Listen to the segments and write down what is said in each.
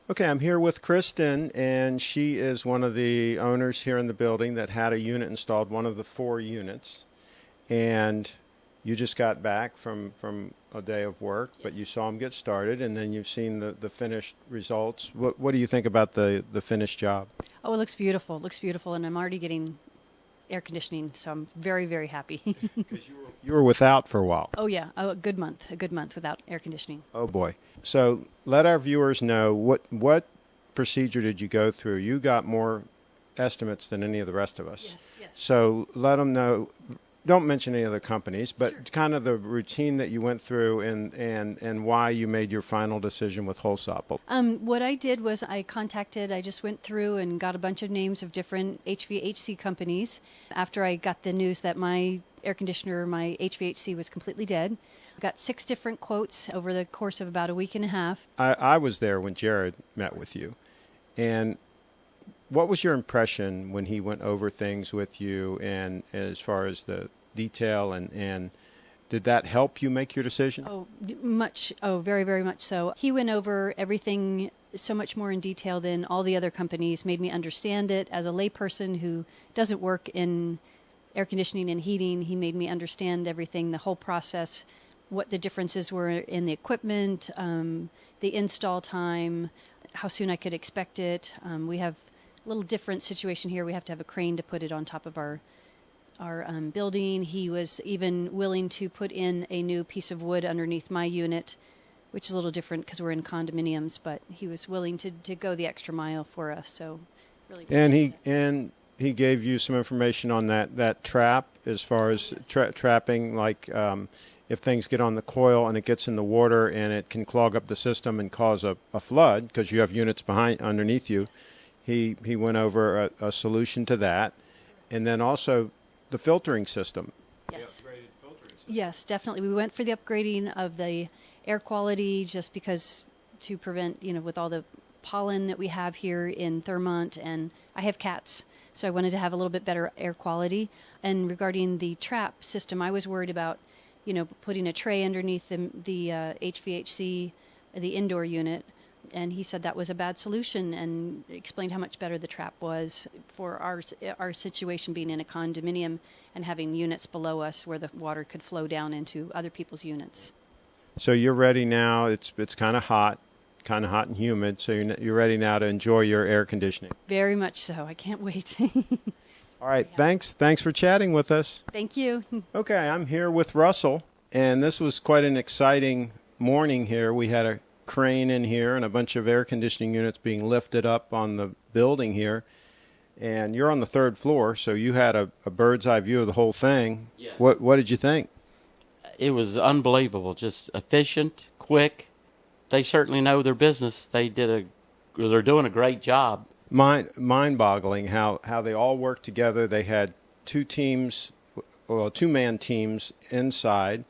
Okay, I'm here with Kristen, and she is one of the owners here in the building that had a unit installed, one of the 4 units. And you just got back from a day of work, but you saw them get started, and then you've seen the finished results. What do you think about the finished job? Oh, it looks beautiful. It looks beautiful, and I'm already getting air conditioning, so I'm very, very happy. Because you were without for a while. Oh, yeah. Oh, a good month without air conditioning. Oh, boy. So let our viewers know, what procedure did you go through? You got more estimates than any of the rest of us. Yes. So let them know. Don't mention any other companies, but Sure. kind of the routine that you went through and why you made your final decision with Holtzople. What I did was I just went through and got a bunch of names of different HVAC companies after I got the news that my air conditioner, my HVAC was completely dead. I got 6 different quotes over the course of about a week and a half. I was there when Jerred met with you. And what was your impression when he went over things with you, and as far as the detail, and did that help you make your decision? Very, very much so. He went over everything so much more in detail than all the other companies, made me understand it. As a layperson who doesn't work in air conditioning and heating, he made me understand everything, the whole process, what the differences were in the equipment, the install time, how soon I could expect it. We have a little different situation here. We have to have a crane to put it on top of our building. He was even willing to put in a new piece of wood underneath my unit, which is a little different because we're in condominiums, but he was willing to go the extra mile for us. So really. And he gave you some information on that trap, as far as trapping, like if things get on the coil and it gets in the water and it can clog up the system and cause a flood because you have units underneath you. He went over a solution to that, and then also the filtering system. Yes. The upgraded filtering system. Yes, definitely. We went for the upgrading of the air quality just because to prevent, with all the pollen that we have here in Thurmont, and I have cats, so I wanted to have a little bit better air quality. And regarding the trap system, I was worried about, putting a tray underneath the HVAC, the indoor unit. And he said that was a bad solution and explained how much better the trap was for our situation being in a condominium and having units below us where the water could flow down into other people's units. So you're ready now. It's kind of hot and humid. So you're ready now to enjoy your air conditioning. Very much so. I can't wait. All right. Yeah. Thanks for chatting with us. Thank you. Okay. I'm here with Russell, and this was quite an exciting morning here. We had a crane in here and a bunch of air conditioning units being lifted up on the building here, and you're on the 3rd floor, so you had a bird's eye view of the whole thing. Yes. What did you think? It was unbelievable, just efficient, quick. They certainly know their business. They're doing a great job. Mind-boggling how they all worked together. They had 2-man teams inside.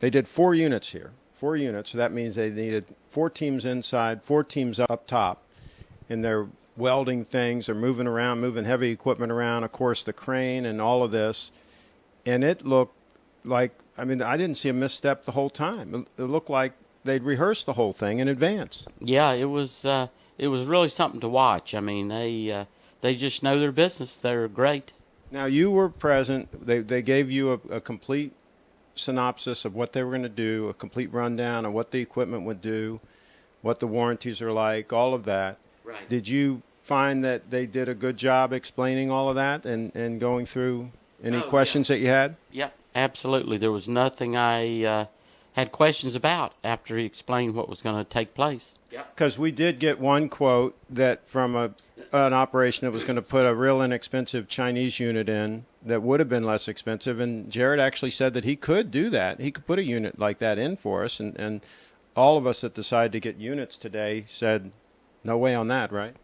They did 4 units here. 4 units, so that means they needed 4 teams inside, 4 teams up top, and they're welding things, they're moving around, moving heavy equipment around, of course the crane and all of this, and it looked like, I didn't see a misstep the whole time. It looked like they'd rehearsed the whole thing in advance. Yeah, it was really something to watch. They just know their business. They're great. Now you were present. They gave you a complete synopsis of what they were going to do, a complete rundown of what the equipment would do, what the warranties are like, all of that. Right. Did you find that they did a good job explaining all of that and going through any questions that you had? Yeah, absolutely. There was nothing I had questions about after he explained what was going to take place. Because we did get one quote that from an operation that was going to put a real inexpensive Chinese unit in that would have been less expensive, and Jerred actually said that he could do that. He could put a unit like that in for us, and all of us that decided to get units today said, no way on that, right?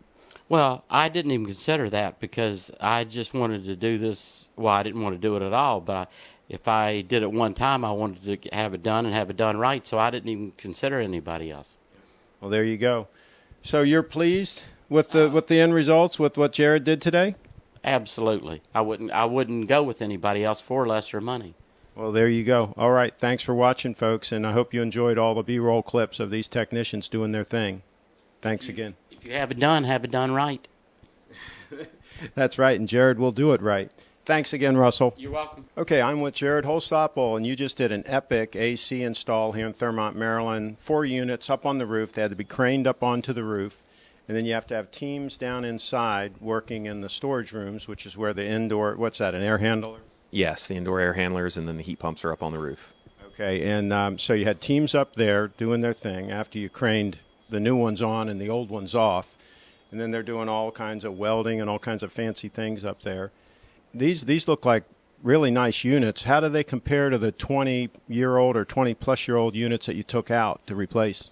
Well, I didn't even consider that because I just wanted to do this. Well, I didn't want to do it at all, but if I did it one time, I wanted to have it done and have it done right, so I didn't even consider anybody else. Well, there you go. So you're pleased with the end results, with what Jerred did today? Absolutely. I wouldn't go with anybody else for lesser money. Well, there you go. All right. Thanks for watching, folks, and I hope you enjoyed all the B-roll clips of these technicians doing their thing. Thanks again. If you have it done right. That's right, and Jerred will do it right. Thanks again, Russell. You're welcome. Okay, I'm with Jerred Holtzople, and you just did an epic AC install here in Thurmont, Maryland. 4 units up on the roof. They had to be craned up onto the roof. And then you have to have teams down inside working in the storage rooms, which is where the indoor, what's that, an air handler? Yes, the indoor air handlers, and then the heat pumps are up on the roof. Okay, and so you had teams up there doing their thing after you craned the new ones on and the old ones off. And then they're doing all kinds of welding and all kinds of fancy things up there. These look like really nice units. How do they compare to the 20-year-old or 20-plus-year-old units that you took out to replace?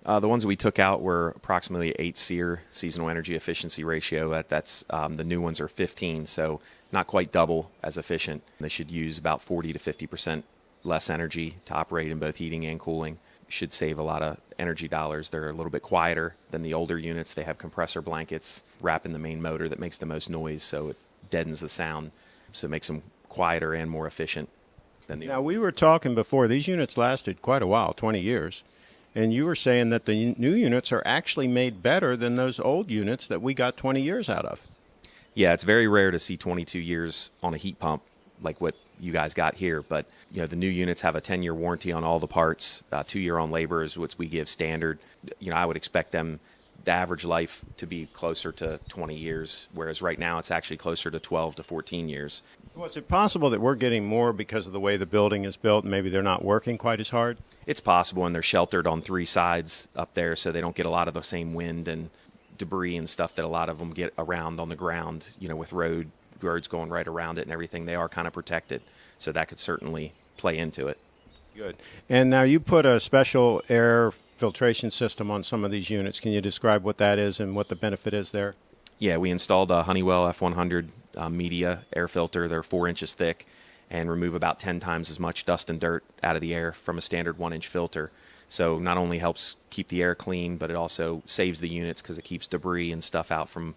The ones that we took out were approximately 8 SEER, seasonal energy efficiency ratio. That's the new ones are 15, so not quite double as efficient. They should use about 40 to 50% less energy to operate in both heating and cooling. Should save a lot of energy dollars. They're a little bit quieter than the older units. They have compressor blankets wrapping the main motor that makes the most noise, so it deadens the sound, so it makes them quieter and more efficient than the Now, we were talking before, these units lasted quite a while, 20 years. And you were saying that the new units are actually made better than those old units that we got 20 years out of. Yeah, it's very rare to see 22 years on a heat pump like what you guys got here. But the new units have a 10-year warranty on all the parts. 2-year on labor is what we give standard. I would expect them, the average life, to be closer to 20 years, whereas right now it's actually closer to 12 to 14 years. Well, is it possible that we're getting more because of the way the building is built and maybe they're not working quite as hard? It's possible, and they're sheltered on 3 sides up there, so they don't get a lot of the same wind and debris and stuff that a lot of them get around on the ground, with roads going right around it and everything. They are kind of protected, so that could certainly play into it. Good. And now you put a special air filtration system on some of these units. Can you describe what that is and what the benefit is there? Yeah, we installed a Honeywell F100 media air filter. They're 4 inches thick and remove about 10 times as much dust and dirt out of the air from a standard 1-inch filter. So not only helps keep the air clean, but it also saves the units because it keeps debris and stuff out from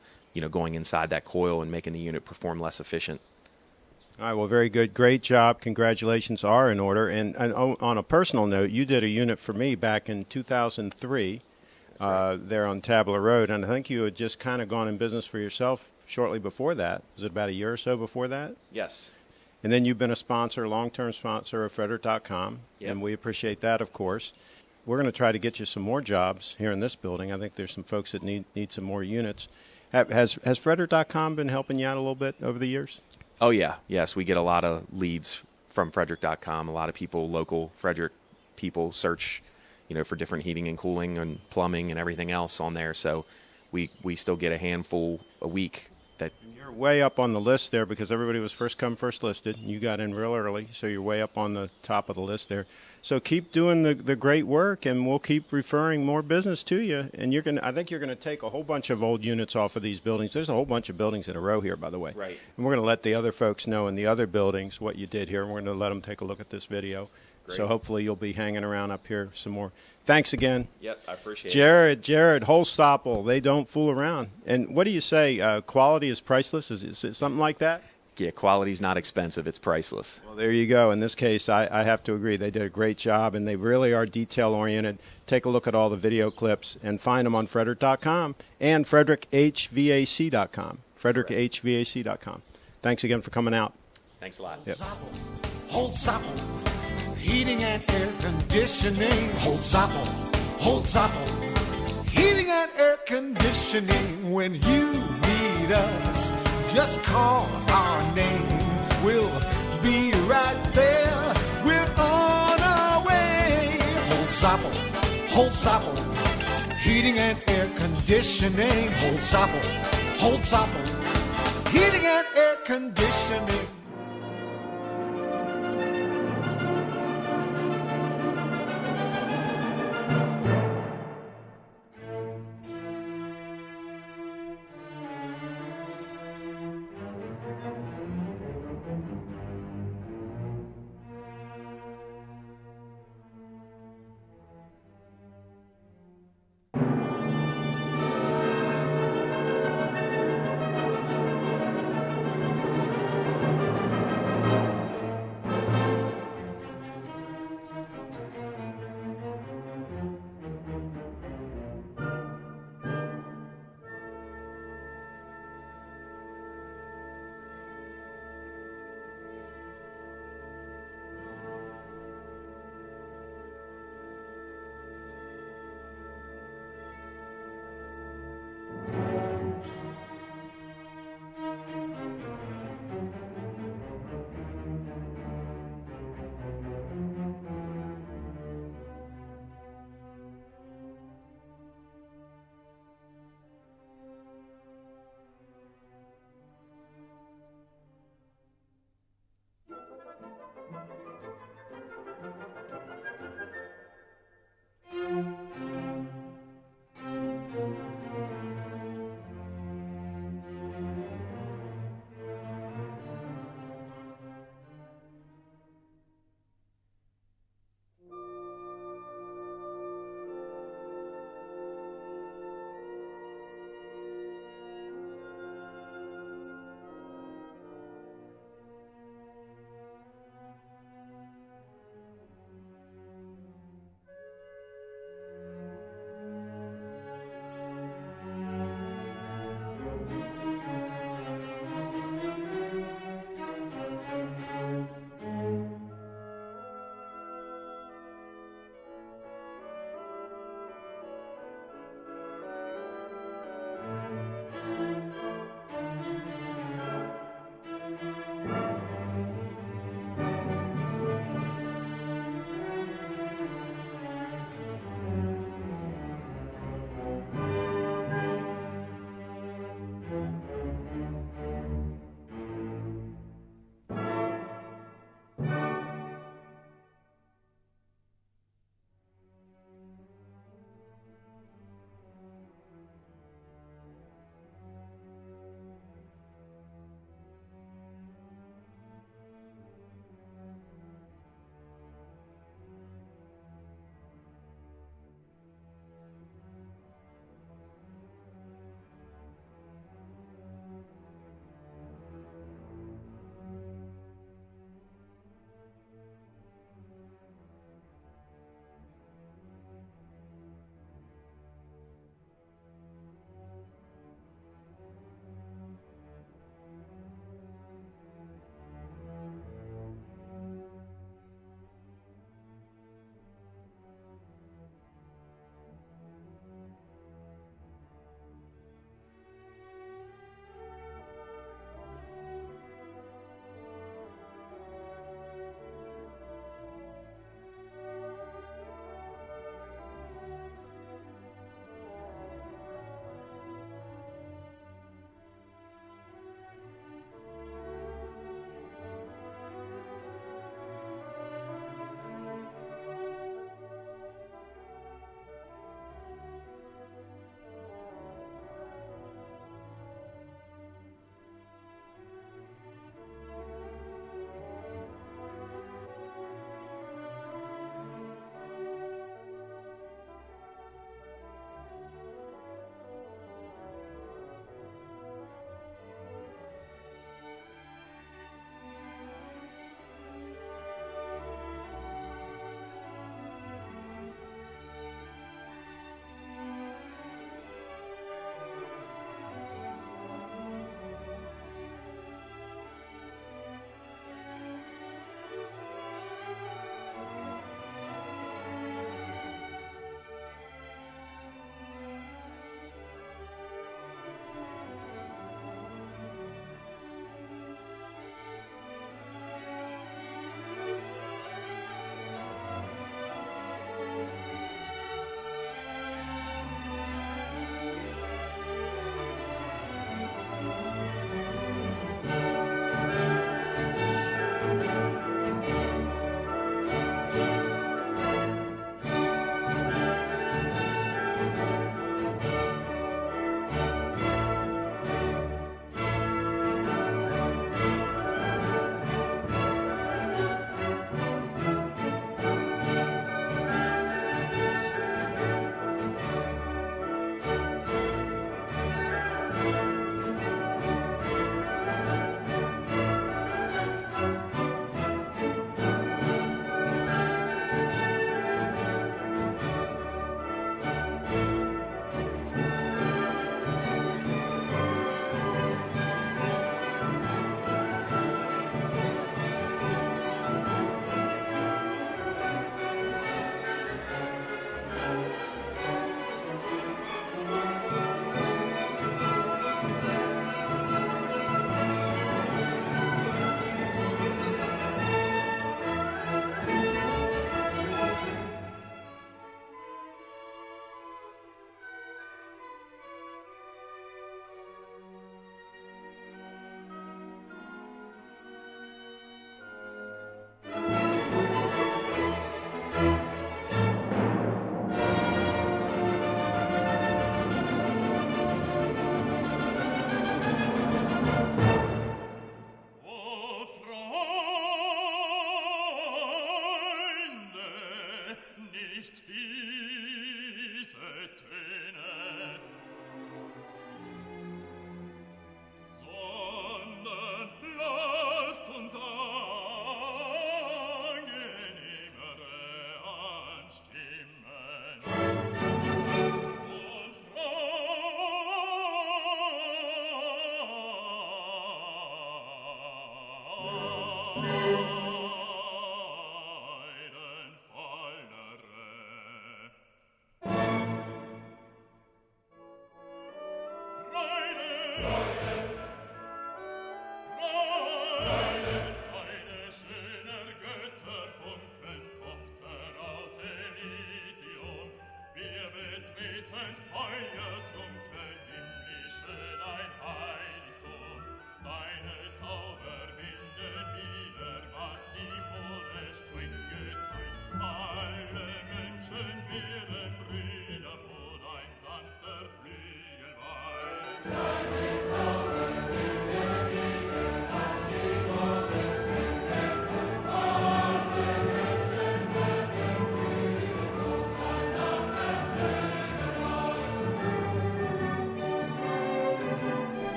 going inside that coil and making the unit perform less efficient. All right, well, very good. Great job. Congratulations are in order. And on a personal note, you did a unit for me back in 2003 there on Tabler Road, and I think you had just kind of gone in business for yourself shortly before that. Was it about a year or so before that? Yes. And then you've been a sponsor, long-term sponsor of Frederick.com, Yep. and we appreciate that, of course. We're going to try to get you some more jobs here in this building. I think there's some folks that need some more units. Has Frederick.com been helping you out a little bit over the years? Oh, yeah. Yes, we get a lot of leads from Frederick.com. A lot of people, local Frederick people, search, for different heating and cooling and plumbing and everything else on there. So we still get a handful a week. That You're way up on the list there because everybody was first come, first listed. You got in real early, so you're way up on the top of the list there. So keep doing the great work, and we'll keep referring more business to you. And I think you're going to take a whole bunch of old units off of these buildings. There's a whole bunch of buildings in a row here, by the way. Right. And we're going to let the other folks know in the other buildings what you did here, and we're going to let them take a look at this video. Great. So hopefully you'll be hanging around up here some more. Thanks again. Yep, I appreciate Jerred Holtzople, they don't fool around. And what do you say? Quality is priceless? Is it something like that? Yeah, quality's not expensive. It's priceless. Well, there you go. In this case, I have to agree. They did a great job, and they really are detail-oriented. Take a look at all the video clips and find them on Frederick.com and FrederickHVAC.com. FrederickHVAC.com. Thanks again for coming out. Thanks a lot. Yep. Holtzople, Heating and Air Conditioning. Holtzople, Heating and Air Conditioning. When you need us, just call our name. We'll be right there. We're on our way. Holtzople, Heating and Air Conditioning. Holtzople, Heating and Air Conditioning.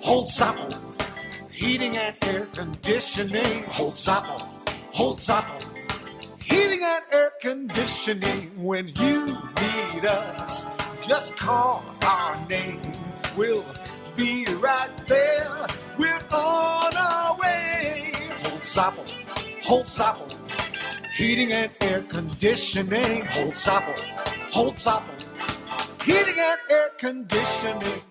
Holtzople Heating and Air Conditioning. Holtzople Heating and Air Conditioning. When you need us, just call our name. We'll be right there. We're on our way. Holtzople Heating and Air Conditioning. Holtzople Heating and Air Conditioning.